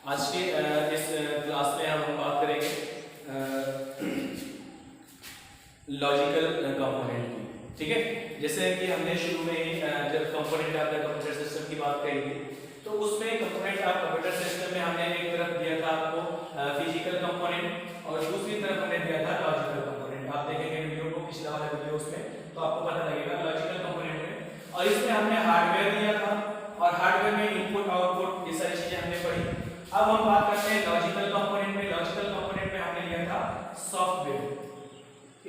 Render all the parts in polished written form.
आज के इस क्लास में हम बात करेंगे लॉजिकल कंपोनेंट की। ठीक है, जैसे कि हमने शुरू में ही जब component of the computer system की बात करी थी, तो उसमें कंपोनेंट ऑफ कंप्यूटर सिस्टम में हमने एक तरफ दिया था आपको फिजिकल कंपोनेंट और दूसरी तरफ हमने दिया था लॉजिकल कंपोनेंट। आप देखेंगे वीडियो को, पिछला वाला वीडियो, उसमें तो आपको पता लगेगा लॉजिकल कंपोनेंट में। और इसमें हमने हार्डवेयर दिया था और हार्डवेयर में इनपुट आउटपुट ये सारी चीजें हमने पढ़ी। अब हम बात करते हैं लॉजिकल कंपोनेंट में। लॉजिकल कंपोनेंट में हमने लिया था सॉफ्टवेयर।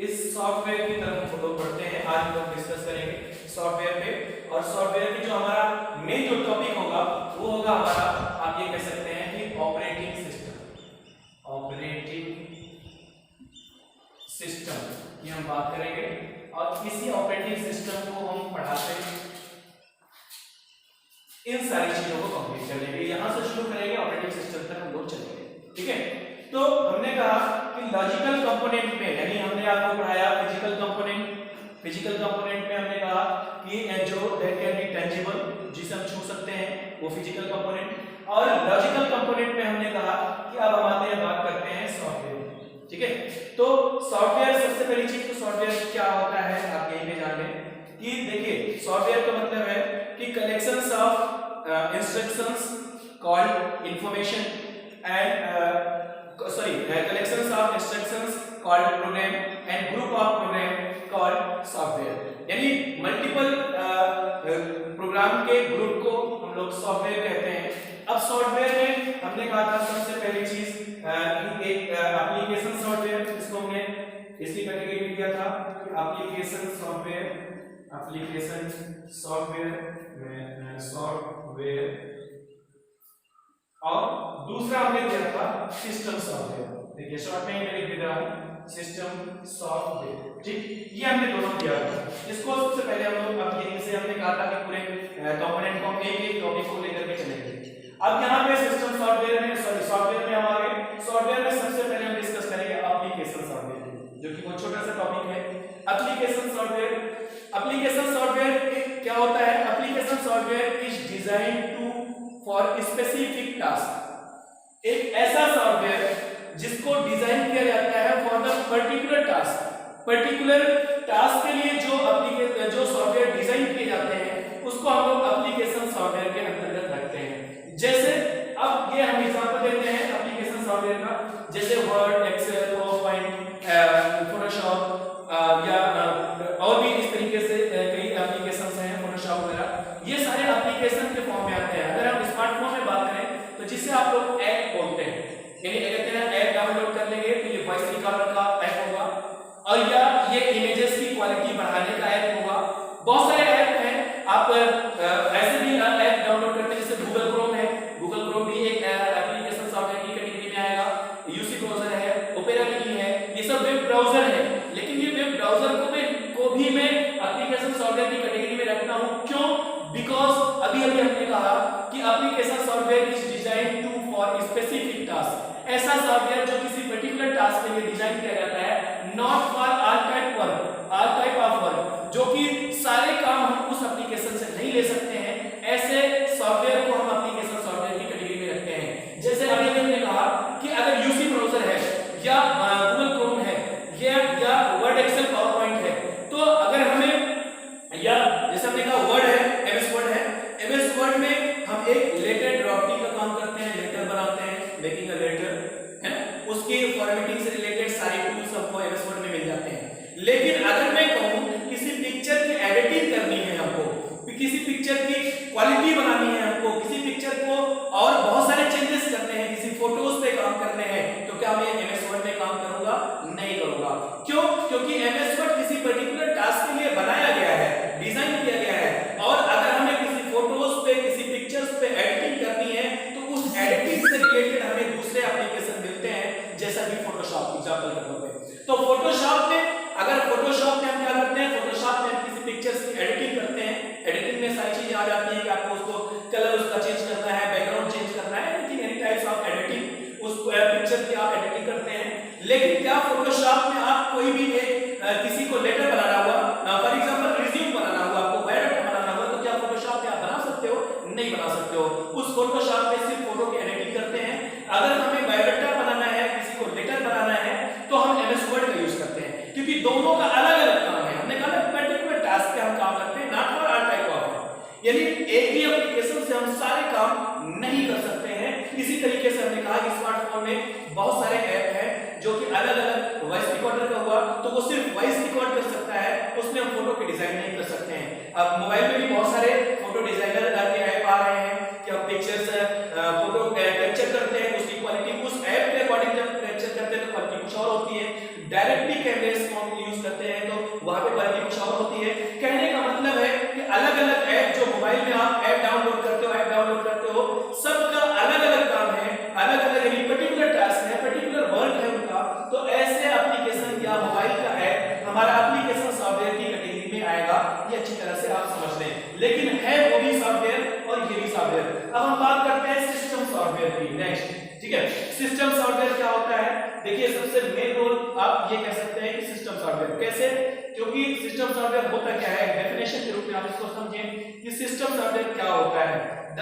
इस सॉफ्टवेयर की तरफ हम लोग बढ़ते हैं। आज हम लोग डिस्कस करेंगे सॉफ्टवेयर पे, और सॉफ्टवेयर में जो हमारा मेन जो टॉपिक होगा वो होगा हमारा, आप ये कह सकते हैं कि ऑपरेटिंग सिस्टम। ऑपरेटिंग सिस्टम ये हम बात करेंगे और इसी ऑपरेटिंग सिस्टम को हम पढ़ाते हैं, इन सारी चीजों को कंप्लीट कर लेंगे। यहां से शुरू करेंगे, ऑपरेटिंग सिस्टम तक हम लोग चलेंगे। ठीक है, तो हमने कहा कि लॉजिकल कंपोनेंट में, यानी हमने आपको पढ़ाया फिजिकल कंपोनेंट। फिजिकल कंपोनेंट में हमने कहा कि जो दैट कैन बी टेंजिबल, जिसे हम छू सकते हैं, वो फिजिकल कंपोनेंट। और लॉजिकल कंपोनेंट में हमने कहा कि अब हम आते हैं, बात करते हैं सॉफ्टवेयर। ठीक है, तो सॉफ्टवेयर सबसे पहली चीज, तो सॉफ्टवेयर क्या होता है आप यहीं पे जान लें कि देखिए सॉफ्टवेयर का मतलब है कि collections of instructions called information and collections of instructions called program and group of program called software। यानी मल्टीपल प्रोग्राम के ग्रुप को हम लोग सॉफ्टवेयर कहते हैं। अब सॉफ्टवेयर में हमने कहा था सबसे पहली चीज एक एप्लीकेशन सॉफ्टवेयर, इसको हमने इसकी कैटेगरी में दिया था कि एप्लीकेशन सॉफ्टवेयर। एप्लीकेशन सॉफ्टवेयर और दूसरा हमने दिया था सिस्टम सॉफ्टवेयर। देखिए शॉर्ट में मैं लिख रहा हूं सिस्टम सॉफ्टवेयर। ठीक, ये हमने दोनों दिया था। इसको सबसे पहले हम लोग अब यहीं से हमने कहा था कि पूरे कंपोनेंट को एक एक टॉपिक को लेकर के चलेंगे। अब यहां पे सिस्टम सॉफ्टवेयर में सॉफ्टवेयर में हम आ गए। सॉफ्टवेयर में सबसे पहले हम डिस्कस करेंगे एप्लीकेशन सॉफ्टवेयर, जो कि बहुत छोटा सा टॉपिक है। एप्लीकेशन सॉफ्टवेयर, एप्लीकेशन सॉफ्टवेयर क्या होता है? Application software is design to for specific task. एक ऐसा सॉफ्टवेयर जिसको डिजाइन किया जाता है for the particular task. Particular task के लिए जो सॉफ्टवेयर डिजाइन किए जाते हैं उसको हम लोग एप्लीकेशन सॉफ्टवेयर के अंतर्गत रखते हैं। जैसे अब ये हम एग्जांपल देते हैं एप्लीकेशन सॉफ्टवेयर का, जैसे वर्ड, एक्सेल, पावरपॉइंट, फोटोशॉप या और भी इस तरीके से कई एप्लीकेशंस हैं, फोटोशॉप वगैरह। ये सारे एप्लीकेशन के फॉर्म में आते हैं। अगर हम स्मार्टफोन में बात करें तो जिसे आप लोग ऐप बोलते हैं, यानी अगर ऐप डाउनलोड कर लेंगे तो ये वॉइस रिकॉर्डर का ऐप होगा, और या ये इमेजेस की क्वालिटी बढ़ाने का ऐप होगा। बहुत सारे ऐप हैं, आप ऐसे भी ऐप डाउनलोड करते हैं, जैसे गूगल क्रोम है। गूगल क्रोम भी एक एप्लीकेशन सॉफ्टवेयर की कैटेगरी में आएगा। यूसी ब्राउजर है, ओपेरा मिनी है, ये सब वेब ब्राउजर है। लेकिन ये वेब ब्राउजर को भी मैं एप्लीकेशन सॉफ्टवेयर की कैटेगरी में रखता हूं। क्यों? बिकॉज अभी हमने कहा कि application software is design to for specific task. ऐसा सॉफ्टवेयर जो किसी पर्टिकुलर टास्क के लिए डिजाइन किया जाता है, not for all type of work, जो कि सारे काम हम उस एप्लीकेशन से नहीं ले सकते हैं। ऐसे सॉफ्टवेयर को हम एप्लीकेशन सॉफ्टवेयर की कैटेगरी में रखते हैं। जैसे अभी हमने कहा कि अगर यूसी ब्राउजर है या गूगल क्रोम है या वर्ड, एक्सेल, पावरपॉइंट है, तो अगर हमें, या जैसे हमने कहा वर्ड है, एमएस वर्ड है, एमएस वर्ड में हम एक लेटर ड्राफ्टिंग का काम करते हैं, लेटर बनाते हैं, मेकिंग अ लेटर, है ना, उसके फॉर्मेटिंग से रिलेटेड सारे टूल्स हमको एमएस वर्ड में मिल जाते हैं। लेकिन अगर मैं कहूं किसी पिक्चर की एडिटिंग करनी है हमको, किसी पिक्चर की क्वालिटी बनानी है हमको, किसी पिक्चर को और बहुत सारे चेंजेस करने हैं, किसी फोटोज पे काम करने हैं, तो क्या मैं एमएस वर्ड में काम करूंगा? नहीं करूंगा। क्यों? क्योंकि एमएस वर्ड किसी पर्टिकुलर टास्क के लिए बनाया गया है, डिजाइन किया गया है। और अगर हमें किसी फोटोज पे, किसी पिक्चर्स पे एडिटिंग करनी है, तो उस एडिटिंग से रिलेटेड हमें दूसरे एप्लीकेशन मिलते हैं, जैसा कि फोटोशॉप एग्जांपल के तौर पे। तो फोटोशॉप में, अगर फोटोशॉप में हम क्या करते हैं, फोटोशॉप में हम किसी पिक्चर्स की एडिटिंग करते हैं। एडिटिंग में सारी चीजें आ जाती हैं कि आपको उसको कलर उसका चेंज करना है, बैकग्राउंड चेंज करना है, एनी टाइप्स ऑफ एडिटिंग, उस पिक्चर की आप एडिटिंग करते हैं। लेकिन क्या फोटोशॉप में आप कोई भी एक किसी को लेटर बनाना हुआ, फॉर एग्जांपल रिज्यूम बनाना हुआ, आपको बायोडाटा बनाना हुआ, तो क्या फोटोशॉप में आप बना सकते हो? नहीं बना सकते हो। उस फोटोशॉप में सिर्फ फोटो की एडिटिंग करते हैं, एक ही एप्लीकेशन से हम सारे काम नहीं कर सकते हैं। इसी तरीके से हमने कहा कि स्मार्टफोन में बहुत सारे ऐप हैं जो कि अलग अलग वॉइस रिकॉर्डर का हुआ तो वो सिर्फ वॉइस रिकॉर्ड कर सकता है, उसमें हम फोटो की डिजाइन नहीं कर सकते हैं। अब मोबाइल में भी बहुत सारे फोटो डिजाइनर के ऐप आ रहे हैं कि आप पिक्चर्स फोटो कैप्चर करते हैं, उसकी क्वालिटी उस ऐप के अकॉर्डिंग जब कैप्चर करते हैं तो क्वालिटी कुछ और होती है। डायरेक्टली कैमरे स्मार्ट यूज करते हैं तो वहां पे क्वालिटी कुछ और होती है। कहने का मतलब है कि अलग अलग ऐप जो मोबाइल में आप ऐप डाउनलोड करते हो सबका अलग अलग काम है, अलग अलग यानी पर्टिकुलर टास्क है, पर्टिकुलर वर्क है उनका। तो ऐसे एप्लीकेशन या मोबाइल का ऐप हमारा एप्लीकेशन सॉफ्टवेयर की कैटेगरी में आएगा, ये अच्छी तरह से आप समझ लें। लेकिन है वो भी सॉफ्टवेयर और ये भी सॉफ्टवेयर। अब हम बात करते हैं सिस्टम सॉफ्टवेयर की नेक्स्ट, ठीक है। सिस्टम सॉफ्टवेयर क्या होता है? देखिए सबसे मेन रोल आप ये कह सकते हैं कि सिस्टम सॉफ्टवेयर कैसे, क्योंकि सिस्टम सॉफ्टवेयर होता क्या है, डेफिनेशन के रूप में आप इसको समझें कि सिस्टम सॉफ्टवेयर क्या होता है। The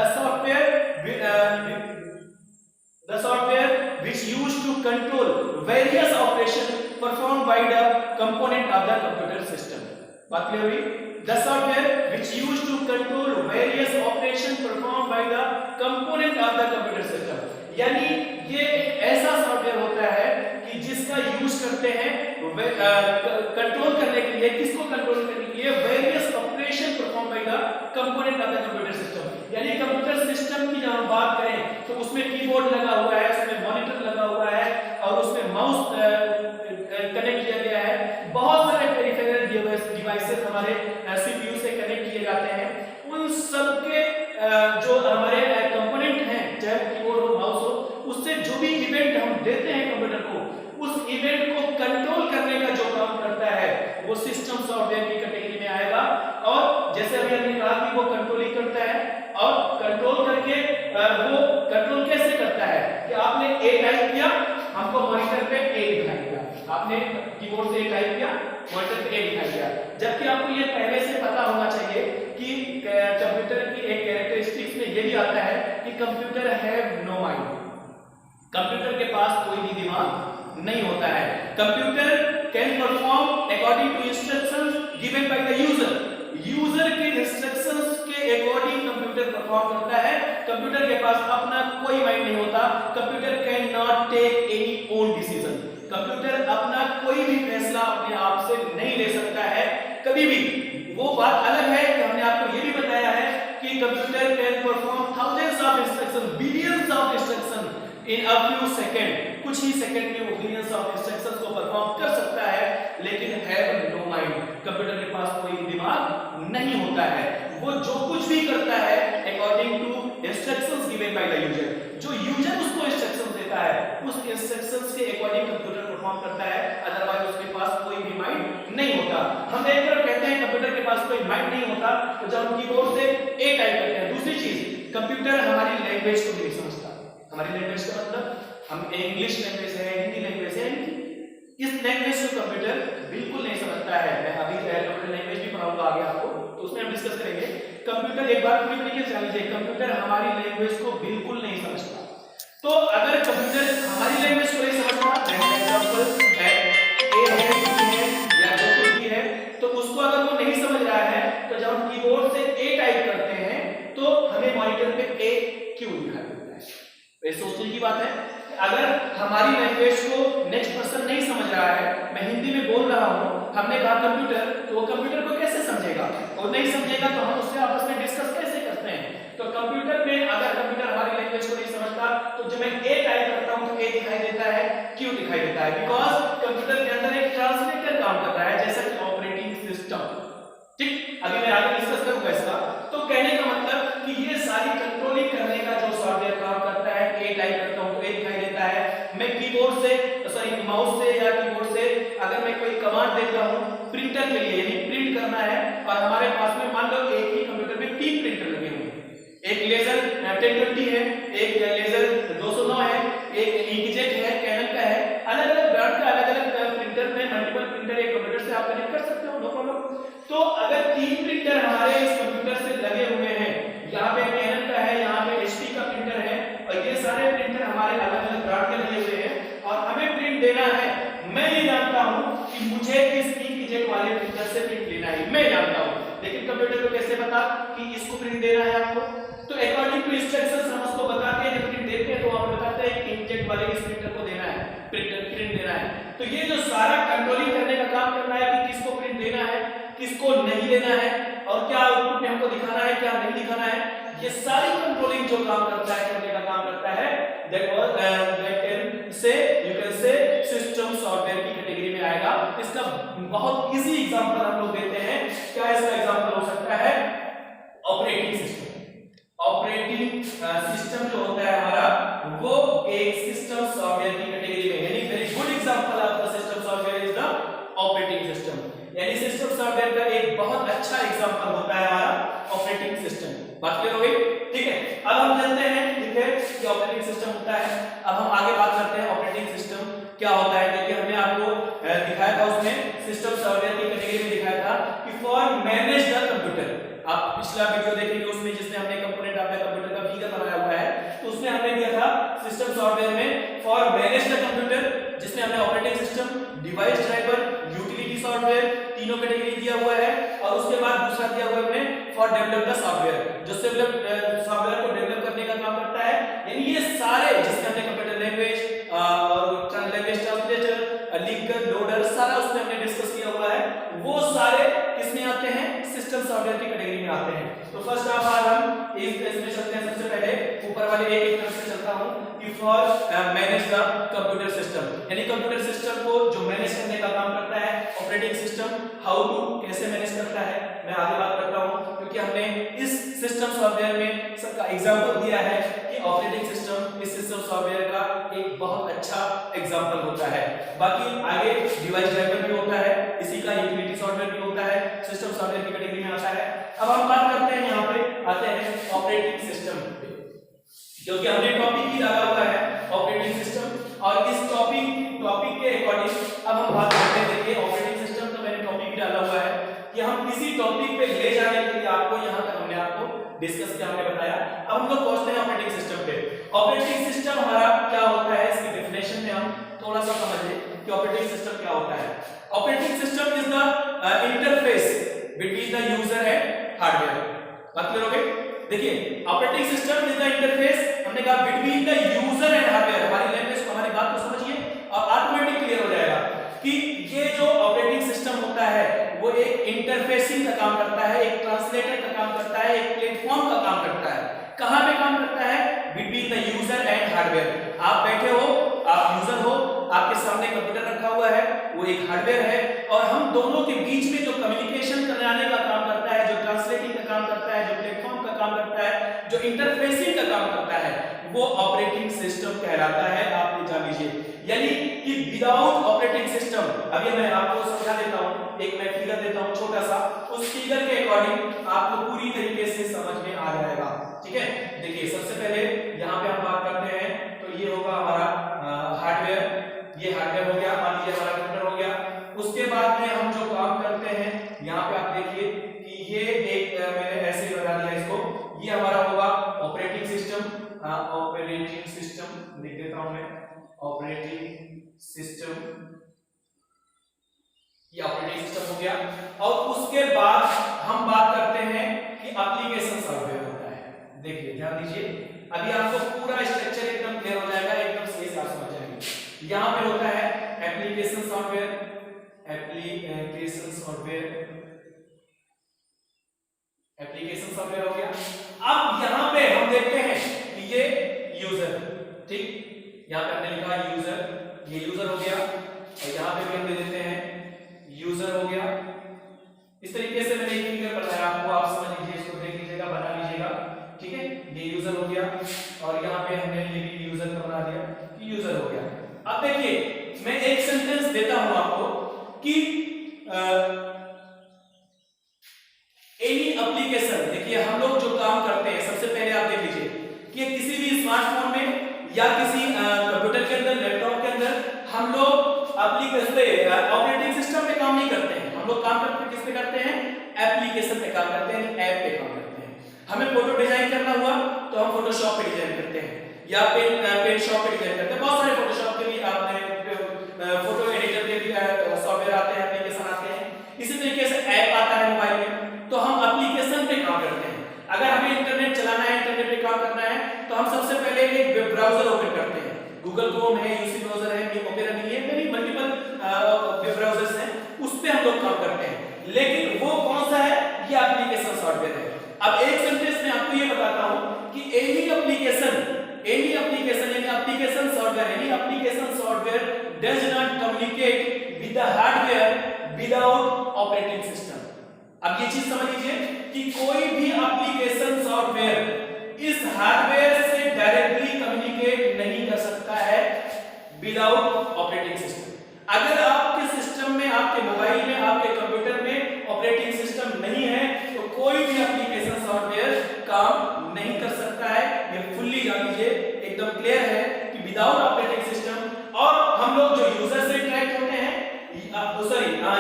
software which used to control various operations performed by the component of the computer system। बात क्लियर हुई? The software which used to control various operations performed by the component of the computer system, यानी ये एक ऐसा software होता है कि जिसका यूज करते हैं कंट्रोल करने के लिए, किसको कंट्रोल करने के लिए, various operation perform by the component of the computer system. यानी कंप्यूटर सिस्टम की जब हम बात करें तो उसमें कीबोर्ड लगा हुआ है, उसमें मॉनिटर लगा हुआ है और उसमें माउस कनेक्ट किया गया है। बहुत सारे पेरिफेरल डिवाइसेस हमारे सीपीयू से कनेक्ट किए जाते हैं। उन सब के जो हमारे कंपोनेंट हैं, चाहे कीबोर्ड हो माउस हो, उससे जो भी इवेंट हम देते हैं कंप्यूटर को, उस इवेंट को कंट्रोल करने का जो काम करता है वो सिस्टम सॉफ्टवेयर की कैटेगरी में आएगा। और जैसे अभी हमने कहा कि वो कंट्रोल ही करता है और कंट्रोल करके वो कंट्रोल कैसे करता है कि आपने ए टाइप किया, हमको मॉनिटर पे ए दिखाई दिया, आपने कीबोर्ड से ए टाइप किया, मॉनिटर पे ए दिखाई दिया। जबकि आपको ये पहले से पता होना चाहिए कि कंप्यूटर की एक कैरेक्टरिस्टिक्स में ये भी आता है कि computer have no mind, computer के पास कोई भी दिमाग नहीं होता है। Computer can perform according to instructions given by the user, user के इंस्ट्रक्शंस के अकॉर्डिंग कंप्यूटर परफॉर्म करता है। कंप्यूटर के पास अपना कोई माइंड नहीं होता। Computer cannot take any own decision, computer अपना कोई भी फैसला अपने आप से नहीं ले सकता है कभी भी। वो बात अलग है कि हमने आपको ये भी बताया है कि computer can perform thousands of instruction, billions of instruction in a few second, कुछ ही सेकंड में वो बिलियंस ऑफ इंस्ट्रक्शंस को परफॉर्म कर सकता है, लेकिन हैव नो माइंड, कंप्यूटर के पास कोई दिमाग नहीं होता है। वो जो कुछ भी करता है according to instructions given by the user, जो यूजर उसको इंस्ट्रक्शंस देता है उस इंस्ट्रक्शंस के अकॉर्डिंग कंप्यूटर परफॉर्म करता है, अदरवाइज उसके पास कोई भी माइंड नहीं होता। हम एक तरफ कहते हैं कंप्यूटर के पास कोई माइंड नहीं होता, तो जब हम कीबोर्ड से ए टाइप करते हैं। दूसरी चीज, कंप्यूटर हमारी लैंग्वेज को नहीं समझता। हमारी लैंग्वेज का मतलब हम इंग्लिश लैंग्वेज है, हिंदी लैंग्वेज है, इस लैंग्वेज को कंप्यूटर बिल्कुल नहीं समझता है। मैं अभी कंप्यूटर लैंग्वेज भी पढ़ाऊंगा आगे आपको, तो उसमें हम डिस्कस करेंगे। कंप्यूटर, एक बात पूरी तरीके से जान लीजिए, कंप्यूटर हमारी लैंग्वेज को बिल्कुल नहीं समझता। तो अगर कंप्यूटर हमारी लैंग्वेज को नहीं समझता, एग्जांपल है ए है, बी है या जो कुछ भी है, तो उसको अगर वो नहीं समझ रहा है तो जब हम कीबोर्ड से ए टाइप करते हैं तो हमें मॉनिटर पे ए क्यों दिखाई देता है। ये सोचने की बात है। अगर हमारी लैंग्वेज को नेक्स्ट पर्सन नहीं समझ रहा है, मैं हिंदी में बोल रहा हूं, हमने कहा कंप्यूटर, तो वो कंप्यूटर को कैसे समझेगा? और नहीं समझेगा तो हम उससे आपस में डिस्कस कैसे करते हैं? तो कंप्यूटर में अगर कंप्यूटर हमारी लैंग्वेज को नहीं समझता तो जब मैं ए टाइप करता हूं तो ए दिखाई देता है। क्यों दिखाई देता है? बिकॉज कंप्यूटर के अंदर एक ट्रांसलेटर काम कर रहा है, जैसा कि ऑपरेटिंग सिस्टम। ठीक, अभी मैं आगे डिस्कस करूंगा इसका। तो कहने का मतलब कि ये सारी कंट्रोलिंग करने का जो सॉफ्टवेयर काम करता है, ए टाइप करता हूं तो ए दिखाई देता है। मैं कीबोर्ड से, सॉरी माउस से या कीबोर्ड से अगर मैं कोई कमांड देता हूं प्रिंटर के लिए, यानी प्रिंट करना है, और हमारे पास में मान लो एक ही कंप्यूटर में 3 प्रिंटर लगे हुए हैं, एक लेजर 1020 है, एक लेजर 209 है, एक इंकजेट है, कैनन का है, अलग अलग ब्रांड का अलग अलग प्रिंटर में मल्टीपल प्रिंटर एक कंप्यूटर से आप कनेक्ट कर सकते हो, नो प्रॉब्लम। तो अगर 3 प्रिंटर हमारे इस कंप्यूटर से लगे हुए हैं, यहाँ पे कैनन का है, यहाँ पे एचपी का प्रिंटर है, और ये सारे प्रिंटर हमारे अलग अलग ब्रांड के लगे हुए हैं और हमें प्रिंट देना है। मैं ये जानता हूं कि मुझे इस इंकजेट वाले प्रिंटर से प्रिंट लेना है, मैं जानता हूं, लेकिन कंप्यूटर को कैसे पता कि इसको प्रिंट देना है तो ये जो सारा कंट्रोलिंग करने का काम करना है कि किसको प्रिंट देना है, किसको नहीं देना है, और क्या आउटपुट में हमको दिखाना है, क्या नहीं दिखाना है, ये सारी कंट्रोलिंग जो काम करता है, करने का काम करता है, that can say you can say system software की कैटेगरी में आएगा। इसका बहुत इजी एग्जांपल हम लोग देते हैं। क्या इसका एग्जांपल हो सकता है? Operating system. ऑपरेटिंग सिस्टम जो होता है हमारा, वो एक सिस्टम सॉफ्टवेयर की कैटेगरी में, यानी very good example of the system software is the operating system. यानी सिस्टम सॉफ्टवेयर का एक बहुत अच्छा एग्जांपल होता है हमारा ऑपरेटिंग सिस्टम। बात क्लियर हो गई? ठीक है, अब हम जानते हैं ठीक है कि ऑपरेटिंग सिस्टम होता है। अब हम आगे बात करते हैं ऑपरेटिंग सिस्टम क्या होता है। देखिए हमने आपको दिखाया था, उसमें सिस्टम सॉफ्टवेयर की कैटेगरी में दिखाया था कि फॉर मैनेज द कंप्यूटर। आप पिछला वीडियो देखेंगे, उसमें जिसमें हमने कंपोनेंट ऑफ द कंप्यूटर का फिगर बनाया हुआ है, तो उसमें हमने दिया था सिस्टम सॉफ्टवेयर में फॉर मैनेज द कंप्यूटर, जिसमें हमने operating system, device driver, utility software तीनों कैटेगरी दिया हुआ है। और उसके बाद दूसरा दिया हुआ है हमने फॉर डेवलप द सॉफ्टवेयर, जो सॉफ्टवेयर को डेवलप करने का काम करता है। यानी ये सारे जिसमें हमने कंप्यूटर लैंग्वेज और लैंग्वेज ट्रांसलेटर, लिंकर, लोडर, सारा उसमें हमने डिस्कस किया हुआ है, वो सारे किसमें आते हैं? सिस्टम सॉफ्टवेयर की कैटेगरी में आते हैं। तो फर्स्ट ऑफ ऑल हम इसमें चलते हैं। सबसे पहले ऊपर वाले एक तरफ से चलता हूं कि for manage the computer system, यानी कंप्यूटर सिस्टम को जो मैनेज करने का काम करता है ऑपरेटिंग सिस्टम, हाउ टू कैसे मैनेज करता है, मैं आगे बात करता हूं, क्योंकि हमने इस सिस्टम सॉफ्टवेयर में सबका एग्जांपल दिया है कि ऑपरेटिंग सिस्टम इस सिस्टम सॉफ्टवेयर का एक बहुत अच्छा एग्जांपल होता है। बाकी आगे डिवाइस ड्राइवर भी होता है, इसी का यूटिलिटी सॉफ्टवेयर भी होता है, सिस्टम सॉफ्टवेयर की कैटेगरी में आता है। अब हम बात करते हैं, यहाँ पे आते हैं ऑपरेटिंग सिस्टम पे, क्योंकि हमने टॉपिक ही डाला हुआ है ऑपरेटिंग सिस्टम, और इस टॉपिक के अकॉर्डिंग अब हम बात करते हैं। देखिए ऑपरेटिंग सिस्टम तो मैंने टॉपिक ही डाला हुआ है कि हम किसी टॉपिक पे ले जाने के लिए आपको यहाँ तक हमने आपको डिस्कस किया, हमने बताया। अब हम लोग पहुंचते हैं ऑपरेटिंग सिस्टम पे। ऑपरेटिंग सिस्टम हमारा क्या होता है, इसकी डेफिनेशन में हम थोड़ा सा समझ लें कि ऑपरेटिंग सिस्टम क्या होता है। Operating system is the interface between the user and hardware. बात क्लियर हो गई? देखिए operating system is the interface, हमने कहा between the user and hardware. हमारी लैंग्वेज को, हमारी बात को समझिए और ऑटोमेटिक क्लियर हो जाएगा कि ये जो ऑपरेटिंग सिस्टम होता है वो एक इंटरफेसिंग का काम करता है, एक ट्रांसलेटर का काम करता है, एक प्लेटफॉर्म का काम करता है। कहां पे काम करता है? Between the user and hardware. आप बैठे हो, आप यूजर हो, आपके सामने कंप्यूटर रखा हुआ है, वो एक हार्डवेयर है, और हम दोनों के बीच में जो कम्युनिकेशन कराने का काम करता है, जो ट्रांसलेटिंग का काम करता है, जो प्लेटफॉर्म का काम करता है, जो इंटरफेसिंग का काम करता है, वो ऑपरेटिंग सिस्टम कहलाता है। आप ये जान लीजिए, यानी कि विदाउट ऑपरेटिंग सिस्टम, अभी मैं आपको समझा देता हूं, एक मैं फिगर देता हूं छोटा सा, उस फिगर के अकॉर्डिंग आपको पूरी तरीके से समझ में आ जाएगा। ठीक है, देखिए सबसे पहले यहाँ पे हम बात करते हैं, तो ये होगा हमारा हार्डवेयर, ये हार्डवेयर हो गया, मान लीजिए हमारा कंप्यूटर हो गया। उसके बाद में हम जो काम करते हैं, यहाँ पे आप देखिए कि ये एक मैंने ऐसे बना दिया इसको, ये हमारा होगा ऑपरेटिंग सिस्टम। ऑपरेटिंग सिस्टम लिख देता हूं मैं, ऑपरेटिंग सिस्टम, ये ऑपरेटिंग सिस्टम हो गया। और उसके बाद हम बात करते हैं कि एप्लीकेशन सॉफ्टवेयर होता है। देखिए ध्यान दीजिए, अभी आपको पूरा स्ट्रक्चर एकदम क्लियर हो जाएगा, एकदम सही से आप समझ जाएंगे। यहाँ पे होता है application software, application software, application software हो गया। अब यहाँ पे हम देखते हैं कि ये यूजर, ठीक, यहाँ पे हमने लिखा यूजर, ये यूजर हो गया, और यहाँ पे भी हम दे देते हैं यूजर हो गया। इस तरीके से मैंने एक फिगर बनाया, आपको आप समझ लीजिए, इसको देख लीजिएगा, बना लीजिएगा। ठीक है, ये यूजर हो गया, और यहाँ पे हमने ये भी यूजर का बना दिया कि यूजर हो गया। अब देखिए मैं एक सेंटेंस देता हूं आपको कि एनी एप्लीकेशन, देखिए हम लोग जो काम करते हैं, सबसे पहले आप देख लीजिए कि किसी भी स्मार्टफोन में या किसी कंप्यूटर के अंदर, लैपटॉप के अंदर हम लोग एप्लीकेशन पे, ऑपरेटिंग सिस्टम पे काम नहीं करते हैं। हम लोग काम करते हैं किस पे करते हैं? एप्लीकेशन पे काम करते हैं, ऐप पे काम करते हैं। हमें फोटो डिजाइन करना हुआ तो हम फोटोशॉप पे डिजाइन करते हैं, या पेन शॉप पे डिजाइन करते हैं। बहुत सारे फोटोशॉप के भी आपने फोटो एडिटर के भी सॉफ्टवेयर आते हैं, एप्लीकेशन आते हैं। इसी तरीके से ऐप आता है मोबाइल में, तो हम एप्लीकेशन पे काम करते हैं। अगर हमें इंटरनेट चलाना है, इंटरनेट पे काम करना है, तो हम सबसे पहले एक वेब ब्राउज़र ओपन करते हैं। गूगल क्रोम है, यूसी ब्राउज़र है, ओपेरा नहीं है, मेरी मल्टीपल लेकिन वो कौन सा है, ये एप्लीकेशन सॉफ्टवेयर है। अब एक सेंटेंस में आपको ये बताता हूं कि any application does not communicate with the hardware without operating system। अब ये चीज समझ लीजिए कि कोई भी एप्लीकेशन सॉफ्टवेयर इस हार्डवेयर से डायरेक्टली कम्युनिकेट नहीं कर सकता है विदाउट ऑपरेटिंग सिस्टम। अगर आपके सिस्टम में, आपके मोबाइल में, आपके कंप्यूटर में ऑपरेटिंग सिस्टम नहीं है तो कोई भी एप्लीकेशन सॉफ्टवेयर काम नहीं कर सकता है। ये फुल्ली जान लीजिए, एकदम क्लियर है कि विदाउट ऑपरेटिंग सिस्टम। और हम लोग जो यूजर से इंटरेक्ट होते हैं,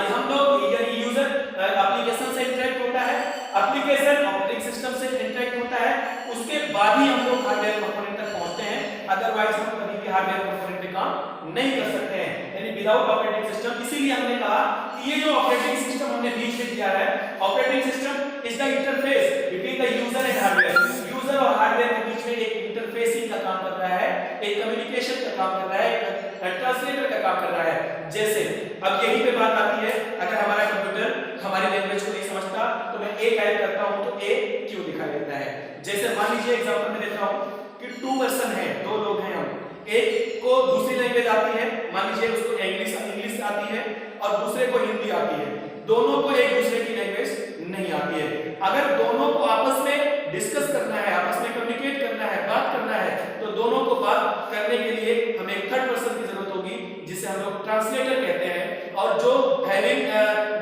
हम लोग यानी यूजर एप्लीकेशन से इंटरेक्ट होता है, एप्लीकेशन ऑपरेटिंग सिस्टम से इंटरेक्ट होता है, उसके बाद ही हम लोग हार्डवेयर कंपोनेंट तक पहुंचते हैं। अदरवाइज हम कभी भी हार्डवेयर कंपोनेंट पे काम नहीं कर सकते हैं, यानी विदाउट ऑपरेटिंग सिस्टम। इसीलिए हमने कहा कि ये जो ऑपरेटिंग सिस्टम हमने बीच में दिया है, operating system is the interface between the user and hardware. User और हार्डवेयर के बीच में एक इंटरफेसिंग का काम कर रहा है, एक कम्युनिकेशन का काम कर रहा है, एक ट्रांसलेटर का काम कर रहा है। जैसे अब यही पे बात आती है, अगर हमारा कंप्यूटर हमारी लैंग्वेज को नहीं समझता तो मैं ए टाइप करता हूं तो ए क्यों दिखाई देता है। जैसे मान लीजिए एग्जांपल में देता हूं कि 2 पर्सन है, 2 लोग हैं हम, एक को दूसरी लैंग्वेज आती है, मान लीजिए उसको इंग्लिश आती है और दूसरे को हिंदी आती है, दोनों को एक दूसरे की लैंग्वेज नहीं आती है। अगर दोनों को आपस में डिस्कस करना है, आपस में कम्युनिकेट करना है, बात करना है, तो दोनों को बात करने के लिए हमें एक थर्ड पर्सन की जरूरत होगी जिसे हम लोग ट्रांसलेटर कहते हैं, और जो having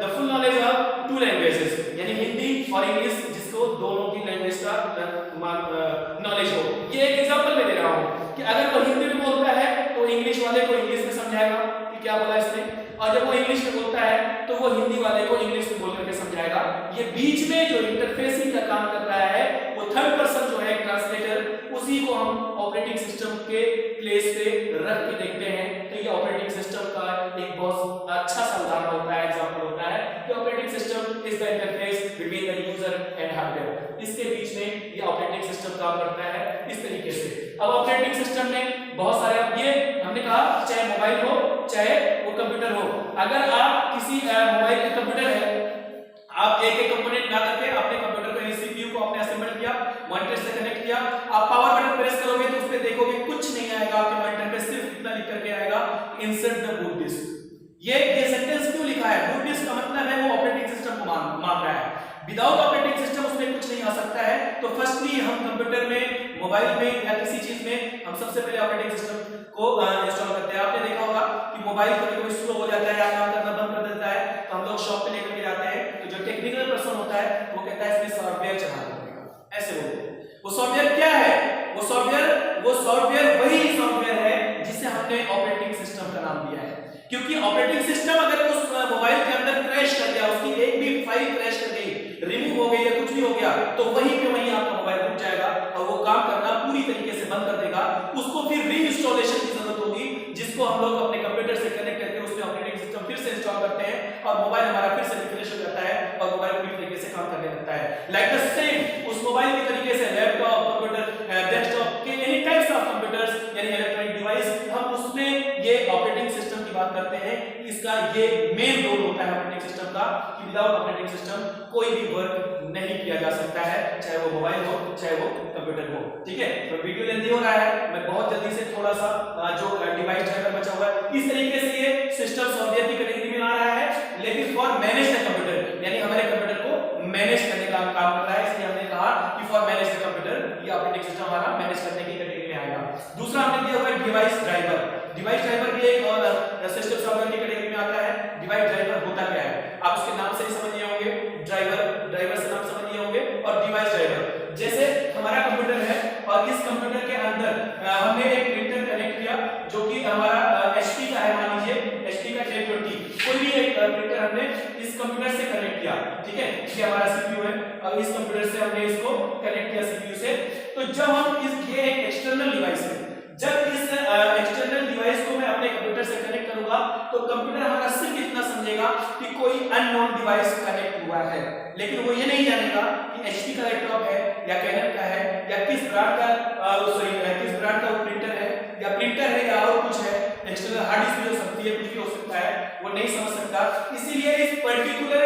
the full knowledge of 2 languages यानी हिंदी और इंग्लिश, जिसको दोनों की लैंग्वेज का नॉलेज हो। ये एक एग्जांपल मैं दे रहा हूं कि अगर वो हिंदी में बोलता है तो इंग्लिश वाले को इंग्लिश में समझाएगा कि क्या बोला इसने, और जब वो इंग्लिश में बोलता है तो वो हिंदी वाले को इंग्लिश में बोल करके समझाएगा। ये बीच में जो इंटरफेसिंग का काम कर रहा है वो थर्ड पर्सन जो है ट्रांसलेटर, उसी को हम ऑपरेटिंग सिस्टम के प्लेस पे रख के देखते हैं। तो ये ऑपरेटिंग सिस्टम का एक बहुत अच्छा सा उदाहरण होता है, एग्जांपल होता है कि operating system is the interface between the user and hardware. इसके बीच में ये ऑपरेटिंग सिस्टम काम करता है इस तरीके से। अब ऑपरेटिंग सिस्टम में बहुत सारे, ये हमने कहा चाहे मोबाइल हो चाहे वो कंप्यूटर हो, अगर आप किसी मोबाइल का कंप्यूटर है, आप एक कंपोनेंट ला करके अपने कंप्यूटर को सीपीयू को आपने असेंबल किया, मॉनिटर से कनेक्ट किया, आप पावर बटन प्रेस करोगे तो उस पे देखोगे कुछ नहीं आएगा, आपके मॉनिटर पे सिर्फ इतना लिख करके आएगा इंसर्ट द बूट डिस्क। ये सेंटेंस क्यों लिखा है? बूट डिस्क का मतलब है वो ऑपरेटिंग सिस्टम को मान रहा है। विदाउट ऑपरेटिंग सिस्टम उसमें कुछ नहीं आ सकता है। तो फर्स्टली हम कंप्यूटर में, मोबाइल में या किसी चीज में हम सबसे पहले ऑपरेटिंग सिस्टम को इंस्टॉल करते हैं। आपने देखा होगा कि मोबाइल कभी-कभी स्लो हो जाता है या काम करना बंद कर देता है, तो हम लोग शॉप पे लेकर के जाते हैं, तो जो टेक्निकल पर्सन होता है वो कहता है इसमें सॉफ्टवेयर चलाना पड़ेगा, ऐसे बोलते हैं। वो सॉफ्टवेयर क्या है? वो सॉफ्टवेयर वही सॉफ्टवेयर है जिसे हमने ऑपरेटिंग सिस्टम का नाम दिया है। क्योंकि ऑपरेटिंग सिस्टम अगर उस मोबाइल के अंदर क्रैश कर गया, उसकी एक भी फाइल क्रैश कर गई, रिमूव हो गई या कुछ भी हो गया, तो वहीं पे वहीं आपका मोबाइल रुक जाएगा और वो काम करना पूरी तरीके से बंद कर देगा। उसको फिर रीइंस्टॉलेशन की जरूरत होगी, जिसको हम लोग अपने कंप्यूटर से कनेक्ट करके उसमें ऑपरेटिंग सिस्टम फिर से इंस्टॉल करते हैं और मोबाइल हमारा फिर से रिफ्रेश हो जाता है और मोबाइल पूरी तरीके से काम करने लगता है। लाइक द सेम उस मोबाइल के तरीके से लैपटॉप, कंप्यूटर, डेस्कटॉप के एनी टाइप्स ऑफ कंप्यूटर्स यानी इलेक्ट्रॉनिक डिवाइस, हम उसमें ये ऑपरेटिंग सिस्टम की बात करते हैं। इसका ये मेन रोल होता है ऑपरेटिंग सिस्टम का कि विदाउट ऑपरेटिंग सिस्टम कोई भी वर्क नहीं किया जा सकता है, चाहे वो मोबाइल हो चाहे वो कंप्यूटर हो। ठीक है, तो वीडियो लेंथी हो रहा है, मैं बहुत जल्दी से थोड़ा सा जो डिवाइस ड्राइवर बचा हुआ है, इस तरीके से ये सिस्टम सॉफ्टवेयर की कैटेगरी में आ रहा है, लेकिन फॉर मैनेज द कंप्यूटर यानी हमारे कंप्यूटर को मैनेज करने का काम कर रहा है। इसलिए हमने कहा कि फॉर मैनेज द कंप्यूटर ये ऑपरेटिंग सिस्टम हमारा मैनेज करने की कैटेगरी में आएगा। दूसरा हमने दिया हुआ है डिवाइस ड्राइवर। डिवाइस ड्राइवर भी एक और सिस्टम सॉफ्टवेयर की कैटेगरी में आता है। डिवाइस ड्राइवर होता क्या है? आप उसके नाम से ही समझ लिए होंगे, ड्राइवर से नाम समझ लिए होंगे। और डिवाइस ड्राइवर जैसे हमारा कंप्यूटर है और इस कंप्यूटर के अंदर हमने एक प्रिंटर कनेक्ट किया जो कि हमारा HP का है, मान लीजिए HP का 1020, कोई भी एक प्रिंटर हमने इस कंप्यूटर से कनेक्ट किया। ठीक है, ये हमारा CPU है और इस कंप्यूटर से हमने इसको कनेक्ट किया CPU से। तो जब हम ये एक एक्सटर्नल डिवाइस है, जब इस एक्सटर्नल डिवाइस को मैं अपने कंप्यूटर से कनेक्ट करूंगा तो कंप्यूटर हमारा सिर्फ इतना समझेगा कि कोई अननोन डिवाइस कनेक्ट हुआ है, लेकिन वो ये नहीं जानेगा कि HP का लैपटॉप है या कैनन का है या किस ब्रांड का प्रिंटर है या प्रिंटर है या और कुछ है, एक्सटर्नल हार्ड डिस्क भी हो सकती है, कुछ भी हो सकता है, वो नहीं समझ सकता। इसीलिए इस पर्टिकुलर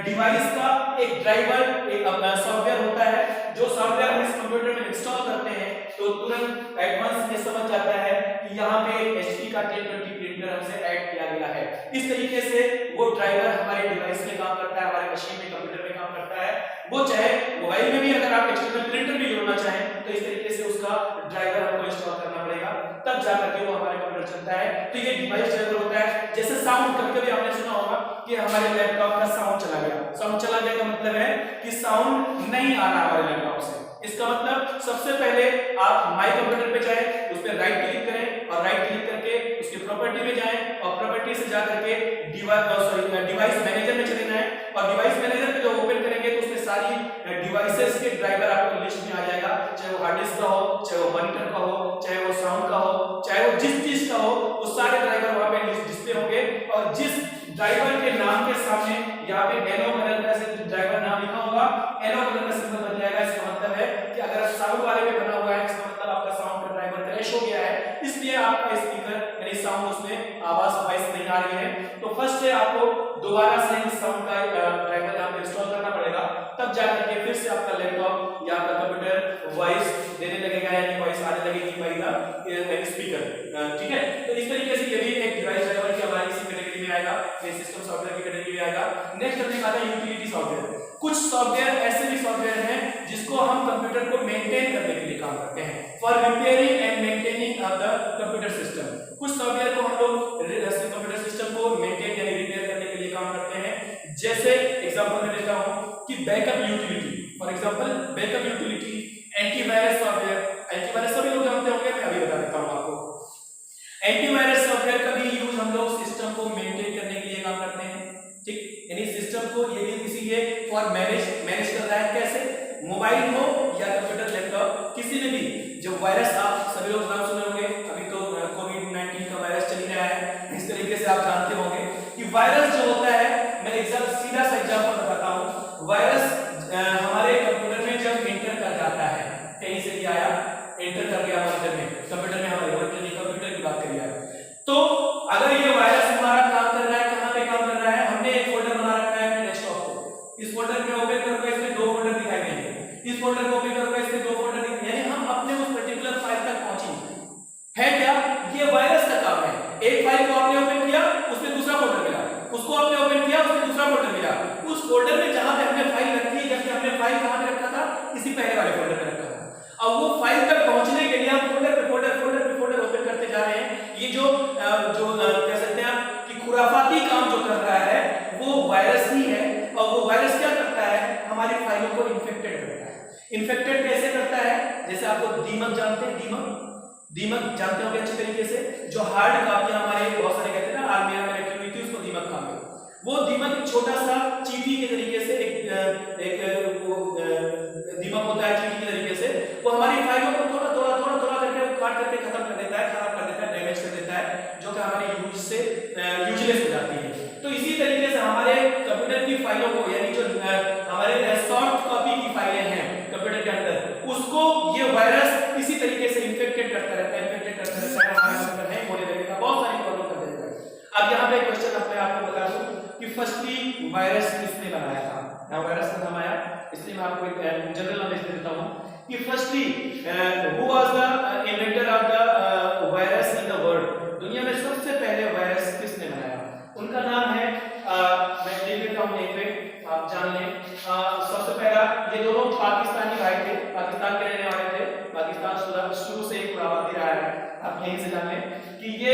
डिवाइस का एक ड्राइवर, एक सॉफ्टवेयर होता है, जो सॉफ्टवेयर हम इस कंप्यूटर में इंस्टॉल करते हैं तो तुरंत एडवांस ये समझ जाता है कि यहाँ पे HP का 1020 प्रिंटर हमसे ऐड किया गया है। इस तरीके से वो ड्राइवर हमारे डिवाइस में काम करता है, हमारे मशीन में, कंप्यूटर में काम करता है। वो चाहे मोबाइल में भी अगर आप एक्सटर्नल प्रिंटर भी जोड़ना चाहें तो इस तरीके से उसका ड्राइवर आपको इंस्टॉल करना पड़ेगा, तब जाकर के वो हमारे कंप्यूटर चलता है। तो ये डिवाइस ड्राइवर होता है। जैसे साउंड, कभी-कभी आपने सुना होगा कि हमारे लैपटॉप का साउंड चला गया। साउंड चला गया का मतलब है कि साउंड नहीं आ रहा हमारे लैपटॉप से। इसका मतलब सबसे पहले आप माय कंप्यूटर पे जाएं, उस पे राइट क्लिक करें और राइट क्लिक करके उसके प्रॉपर्टी में जाएं और प्रॉपर्टी से जाकर के डिवाइस मैनेजर में चले जाएं और डिवाइस मैनेजर पे जब ओपन करेंगे तो उसमें सारी डिवाइसेस के ड्राइवर आपको लिस्ट में आ जाएगा, चाहे वो हार्ड डिस्क का हो, चाहे वो मॉनिटर का हो, चाहे वो साउंड का हो, चाहे वो जिस चीज का हो, वो सारे ड्राइवर वहां पे डिस्प्ले होंगे। और जिस ड्राइवर के नाम के सामने यहाँ पे येलो कलर का से ड्राइवर नाम लिखा होगा, येलो कलर का सिंबल बन जाएगा। इसका मतलब है कि अगर साउंड वाले में बना हुआ है, इसका मतलब आपका साउंड का ड्राइवर क्रैश हो गया है, इसलिए आपका स्पीकर यानी साउंड उसमें आवाज वॉइस नहीं आ रही है। तो फर्स्ट से आपको दोबारा से इस साउंड का ड्राइवर यहाँ पे इंस्टॉल करना पड़ेगा, तब जाकर के फिर से आपका लैपटॉप या आपका कंप्यूटर वॉइस देने लगेगा, यानी वॉइस आने लगेगी बाय द स्पीकर। ठीक है, तो इस तरीके से ये भी एक डिवाइस ड्राइवर की हमारी इसी कैटेगरी में आएगा, ये सिस्टम सॉफ्टवेयर की कैटेगरी में आएगा। नेक्स्ट हमने कहा था यूटिलिटी सॉफ्टवेयर। कुछ सॉफ्टवेयर ऐसे भी सॉफ्टवेयर हैं जिसको हम कंप्यूटर को मेंटेन करने के लिए काम करते हैं, for repairing and maintaining of the computer system. कुछ सॉफ्टवेयर को हम लोग कंप्यूटर सिस्टम को मेंटेन यानी रिपेयर करने के लिए काम करते हैं। जैसे एग्जांपल मैं देता हूं कि backup utility, for example backup utility, antivirus software. Antivirus सभी लोग जानते होंगे, मैं अभी बता देता हूं आपको। एंटीवायरस सॉफ्टवेयर का भी यूज हम लोग सिस्टम को मेंटेन करने के लिए काम करते हैं। ठीक, यानी सिस्टम को ये भी इसीलिए फॉर मैनेज कर रहा है। कैसे? मोबाइल हो या कंप्यूटर, लैपटॉप, किसी में भी जब वायरस, आप सभी लोग नाम सुने होंगे, अभी तो कोविड-19 का वायरस चल रहा है, इस तरीके से आप जानते होंगे कि वायरस जो होता है, मैं सीधा सा एग्जांपल बताता हूं। वायरस हमारे कंप्यूटर में जब एंटर कर जाता है, कहीं से भी आया, एंटर कर गया कंप्यूटर में, हमारे कंप्यूटर की बात करिए, तो अगर ये वायरस हमारा काम कर रहा है, कहां पे काम कर रहा है, हमने एक फोल्डर बना रखा है अपने डेस्कटॉप पे, इस फोल्डर में ओपन करोगे, इसमें दो फोल्डर दिखाई देंगे, इस फोल्डर को ओपन करोगे, इसमें दो फोल्डर दिखाई, यानी हम अपने उस पर्टिकुलर फाइल तक पहुंचेंगे। है क्या? ये वायरस का काम है। एक फाइल को आपने ओपन किया, उसमें दूसरा फोल्डर मिला, उसको आपने ओपन किया, उसमें दूसरा फोल्डर मिला, उस फोल्डर में जहां पे हमने फाइल रखी, जबकि हमने फाइल कहां पे रखा था, इसी पहले वाले फोल्डर पे रखा था। अब वो फाइल तक पहुंचने के लिए हम फोल्डर पे फोल्डर ओपन करते जा रहे हैं। ये जो कह सकते हैं कि खुराफाती काम जो कर रहा है वो वायरस ही है। और वो वायरस क्या करता है? हमारी फाइलों को इन्फेक्टेड करता है। इन्फेक्टेड कैसे करता है? जैसे आपको दीमक जानते हैं, दीमक जानते होंगे अच्छे तरीके से, जो हार्ड कापियां हमारे बहुत सारे कहते हैं ना, अलमीरा में रखी हुई थी, उसको दीमक कहा गया। वो दीमक छोटा सा चींटी के तरीके से एक दीमक होता है, चींटी के तरीके से वो हमारी फाइलों को थोड़ा करके काट करके खत्म कर देता है, खराब कर देता है, डैमेज कर देता है, जो कि हमारे यूज से यूजलेस हो जाती है। तो इसी तरीके से हमारे कंप्यूटर की फाइलों को, यानी जो हमारे सॉफ्ट कॉपी की फाइलें हैं कंप्यूटर के अंदर, उसको ये वायरस इसी तरीके से इन्फेक्टेड करता रहता है, हमारे कंप्यूटर है होने लगेगा, बहुत सारी प्रॉब्लम कर देता है। अब यहाँ पे क्वेश्चन मैं आपको बता दूं कि फर्स्टली वायरस किसने बनाया था। यहाँ वायरस का नाम आया, इसलिए मैं आपको एक जनरल नॉलेज दे देता हूँ कि firstly who was the inventor of the virus in the world. दुनिया में सबसे पहले वायरस किसने बनाया? उनका नाम है, मैं लिख देता हूँ एक पे, आप जान लें। सबसे पहला, ये दोनों पाकिस्तानी भाई थे, पाकिस्तान के रहने वाले थे, पाकिस्तान शुरू से ही खुराफाती रहा है, आप यहीं से जान लें कि ये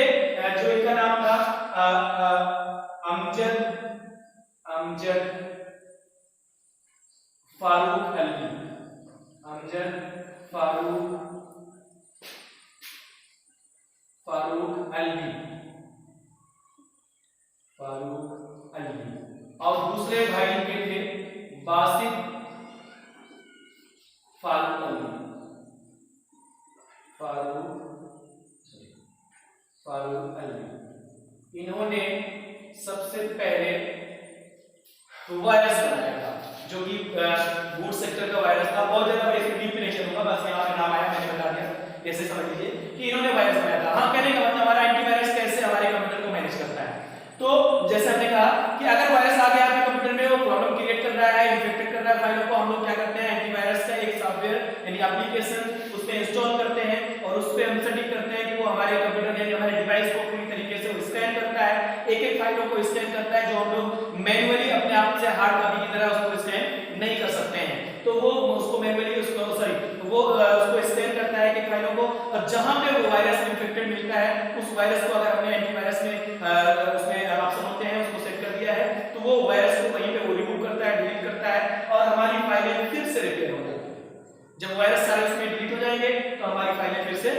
जो इनका नाम था अमजद फारूक अलवी, अमजद फारूक अलवी, और दूसरे भाई के थे बासित फारूक अलवी। इन्होंने सबसे पहले वायरस बनाया था, जो कि बूट सेक्टर का वायरस था। बहुत ज्यादा बेसिक डीप नहीं चलूंगा, बस यहाँ पे नाम आया, मैंने बता दिया, ऐसे समझ लीजिए कि इन्होंने वायरस बनाया था। हाँ, कहने का मतलब हमारा एंटीवायरस कैसे हमारे कंप्यूटर को मैनेज करता है। तो जैसे हमने कहा कि अगर वायरस आ गया आपके कंप्यूटर में, वो प्रॉब्लम इंस्टॉल करते हैं और उस पे हम सेटिंग करते हैं कि वो हमारे कंप्यूटर यानी हमारे डिवाइस को पूरी तरीके से स्कैन करता है, एक एक फाइलों को स्कैन करता है जो हम लोग मैन्युअली अपने आप से हार्ड कॉपी की तरह उसको स्कैन नहीं कर सकते हैं। तो वो उसको मैन्युअली उसको स्कैन करता है कि फाइलों को, और जहां पे वो वायरस इन्फेक्टेड मिलता है उस वायरस को अगर हमने एंटीवायरस में उसमें ऑप्शन होते हैं उसको सेट कर दिया है तो वो वायरस को वहीं पे वो रिमूव करता है, डिलीट करता है और हमारी फाइलें फिर से रिपेयर हो जाती है। जब वायरस सारे उसमें डिलीट हो जाएंगे तो हमारी फाइलें फिर से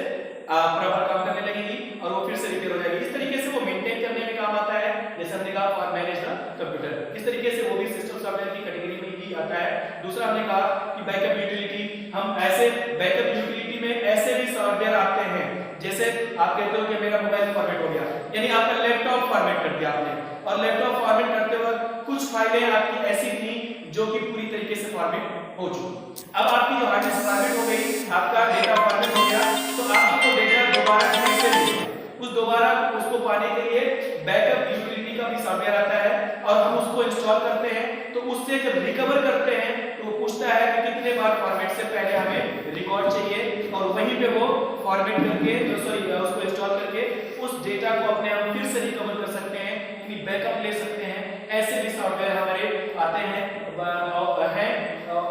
प्रॉपर काम करने लगेंगी और वो फिर से रिपेयर हो जाएगी। इस तरीके से वो मेंटेन करने में काम आता है, जैसे हमने कहा फॉर मैनेज द कंप्यूटर। इस तरीके से वो भी सिस्टम सॉफ्टवेयर की कैटेगरी में ही आता है। दूसरा हमने कहा कि बैकअप यूटिलिटी, हम ऐसे बैकअप यूटिलिटी में ऐसे भी सॉफ्टवेयर आते हैं जैसे आप कहते हो कि मेरा मोबाइल फॉर्मेट हो गया, यानी आपका लैपटॉप फॉर्मेट कर दिया आपने, और लैपटॉप फॉर्मेट करते वक्त कुछ फाइलें आपकी ऐसी थी जो कि पूरी तरीके से फॉर्मेट हो चुकी। अब आपकी जो हार्ड डिस्क फॉर्मेट हो गई, आपका डेटा फॉर्मेट हो गया, तो आपको डेटा दोबारा फिर से लेना है। उस दोबारा उसको पाने के लिए बैकअप यूटिलिटी का भी सॉफ्टवेयर आता है और हम उसको इंस्टॉल करते हैं। तो उससे जब रिकवर करते हैं तो वो पूछता है कि कितने बार फॉर्मेट से पहले हमें रिकॉर्ड चाहिए, और वहीं पे वो फॉर्मेट करके उसको इंस्टॉल करके उस डेटा को अपने आप फिर से रिकवर कर सकते हैं, यानी बैकअप ले सकते हैं। ऐसे भी सॉफ्टवेयर हमारे आते हैं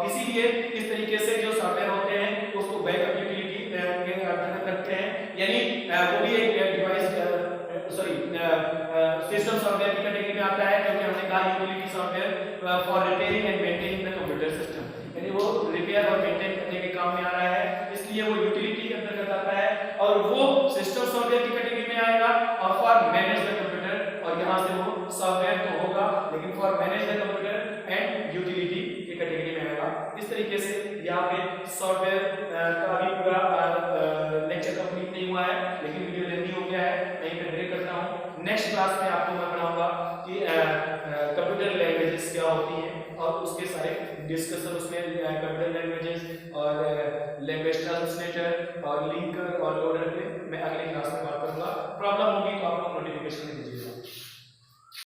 इसीलिए इस तरीके से जो सॉफ्टवेयर होते हैं उसको बैकअप यूटिलिटी के अंतर्गत रखते हैं, यानी वो भी एक डिवाइस सिस्टम सॉफ्टवेयर की कैटेगरी में आता है, क्योंकि हमने कहा utility software for repairing and maintaining the computer system, यानी वो रिपेयर और मेंटेन करने के काम में आ रहा है, इसलिए वो यूटिलिटी के अंतर्गत आता है और वो सिस्टम सॉफ्टवेयर की कैटेगरी में आएगा। और फॉर मैनेज द कंप्यूटर, और यहां से वो सॉफ्टवेयर तो होगा लेकिन for manage the computer and utility की कैटेगरी में आएगा। इस तरीके से यहाँ पे सॉफ्टवेयर का अभी पूरा लेक्चर कंप्लीट नहीं हुआ है, लेकिन वीडियो लेंथी हो गया है, मैं यहीं पे ब्रेक करता हूँ। नेक्स्ट क्लास में आपको मैं पढ़ाऊंगा कि कंप्यूटर लैंग्वेजेस क्या होती हैं और उसके सारे डिस्कशन उसमें कंप्यूटर लैंग्वेजेस और लैंग्वेज ट्रांसलेटर और लिंकर और लोडर पे मैं अगले क्लास में बात करूंगा। प्रॉब्लम होगी तो आप लोग नोटिफिकेशन